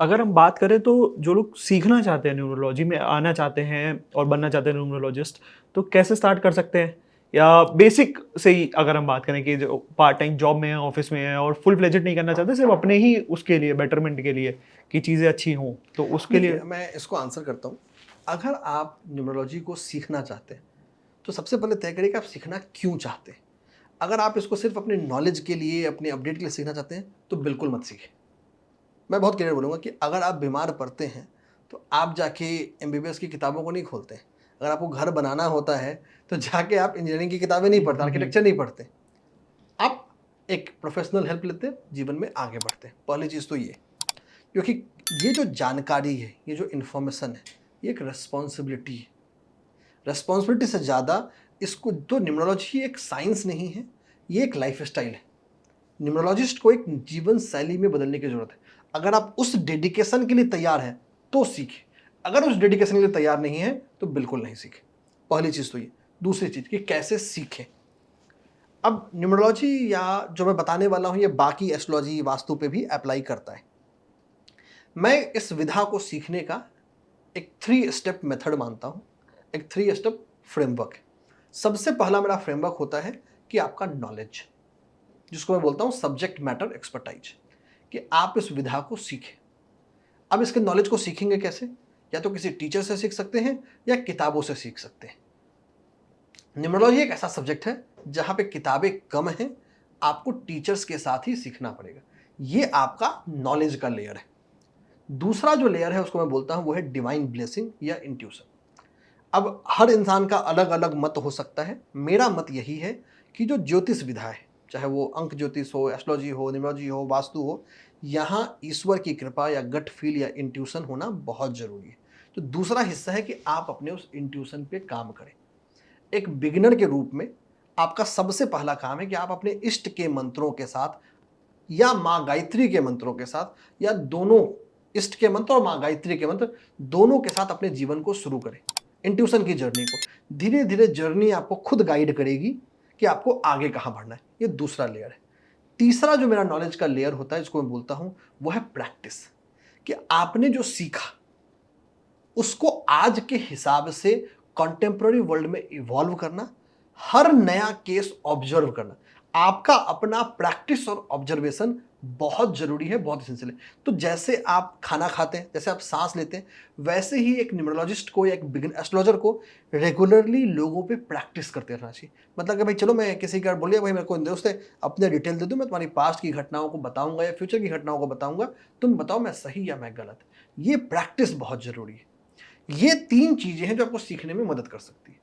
अगर हम बात करें तो जो लोग सीखना चाहते हैं, न्यूरोलॉजी में आना चाहते हैं और बनना चाहते हैं न्यूरोलॉजिस्ट, तो कैसे स्टार्ट कर सकते हैं? या बेसिक से ही अगर हम बात करें कि जो पार्ट टाइम जॉब में है, ऑफिस में है और फुल फ्लेजेड नहीं करना चाहते, सिर्फ अपने ही उसके लिए, बेटरमेंट के लिए कि चीज़ें अच्छी हों, तो उसके देखिए, लिए। मैं इसको आंसर करता हूँ। अगर आप न्यूमरोलॉजी को सीखना चाहते हैं, तो सबसे पहले तय करिए कि आप सीखना क्यों चाहते हैं। अगर आप इसको सिर्फ़ अपने नॉलेज के लिए, अपने अपडेट के लिए सीखना चाहते हैं, तो बिल्कुल मत सीखें। मैं बहुत क्लियर बोलूँगा कि अगर आप बीमार पड़ते हैं, तो आप जाके एमबीबीएस की किताबों को नहीं खोलते हैं। अगर आपको घर बनाना होता है, तो जाके आप इंजीनियरिंग की किताबें नहीं पढ़ते, हुँ, हुँ। आर्किटेक्चर नहीं पढ़ते। आप एक प्रोफ़ेशनल हेल्प लेते हैं, जीवन में आगे बढ़ते हैं। पहली चीज़ तो ये। क्योंकि ये जो जानकारी है, ये जो इन्फॉर्मेशन है, ये एक रिस्पॉन्सिबिलिटी है। रिस्पॉन्सिबिलिटी से ज़्यादा इसको तो न्यूमरोलॉजी एक साइंस नहीं है, ये एक लाइफ़स्टाइल है। न्यूमरोलॉजिस्ट को एक जीवन शैली में बदलने की ज़रूरत है। अगर आप उस डेडिकेशन के लिए तैयार हैं, तो सीखें। अगर उस डेडिकेशन के लिए तैयार नहीं हैं, तो बिल्कुल नहीं सीखें। पहली चीज़ तो ये। दूसरी चीज़ कि कैसे सीखें? अब न्यूमरोलॉजी या जो मैं बताने वाला हूँ, ये बाकी एस्ट्रोलॉजी, वास्तु पे भी अप्लाई करता है। मैं इस विधा को सीखने का एक 3 स्टेप मेथड मानता हूँ, एक 3 स्टेप फ्रेमवर्क है। सबसे पहला मेरा फ्रेमवर्क होता है कि आपका नॉलेज, जिसको मैं बोलता हूँ सब्जेक्ट मैटर एक्सपर्टाइज, कि आप इस विधा को सीखें। अब इसके नॉलेज को सीखेंगे कैसे? या तो किसी टीचर से सीख सकते हैं या किताबों से सीख सकते हैं। न्यूमरोलॉजी एक ऐसा सब्जेक्ट है जहाँ पे किताबें कम हैं, आपको टीचर्स के साथ ही सीखना पड़ेगा। ये आपका नॉलेज का लेयर है। दूसरा जो लेयर है उसको मैं बोलता हूँ वो है डिवाइन ब्लेसिंग या इंट्यूशन। अब हर इंसान का अलग-अलग मत हो सकता है। मेरा मत यही है कि जो ज्योतिष विधा है, चाहे वो अंक ज्योतिष हो, एस्ट्रोलॉजी हो, न्यूमरोलॉजी हो, वास्तु हो, यहाँ ईश्वर की कृपा या गट फील या इंट्यूशन होना बहुत ज़रूरी है। तो दूसरा हिस्सा है कि आप अपने उस इंट्यूशन पे काम करें। एक बिगिनर के रूप में आपका सबसे पहला काम है कि आप अपने इष्ट के मंत्रों के साथ या माँ गायत्री के मंत्रों के साथ या दोनों, इष्ट के मंत्र और माँ गायत्री के मंत्र दोनों के साथ अपने जीवन को शुरू करें। इंट्यूशन की जर्नी को धीरे धीरे जर्नी आपको खुद गाइड करेगी कि आपको आगे कहाँ बढ़ना है। ये दूसरा लेयर है। तीसरा जो मेरा नॉलेज का लेयर होता है, इसको मैं बोलता हूँ वो है प्रैक्टिस, कि आपने जो सीखा उसको आज के हिसाब से कंटेम्प्रेरी वर्ल्ड में इवॉल्व करना, हर नया केस ऑब्जर्व करना। आपका अपना प्रैक्टिस और ऑब्जर्वेशन बहुत ज़रूरी है, बहुत एसेंशियल है। तो जैसे आप खाना खाते हैं, जैसे आप साँस लेते हैं, वैसे ही एक न्यूमरोलॉजिस्ट को या एक एस्ट्रोलॉजर को रेगुलरली लोगों पे प्रैक्टिस करते रहना चाहिए। मतलब कि भाई चलो, मैं किसी का बोलिए भाई मेरे को दोस्त है, अपने डिटेल दे दो, मैं तुम्हारी पास्ट की घटनाओं को बताऊँगा या फ्यूचर की घटनाओं को बताऊँगा, तुम बताओ मैं सही या मैं गलत। ये प्रैक्टिस बहुत ज़रूरी है। ये 3 चीज़ें हैं जो आपको सीखने में मदद कर सकती है।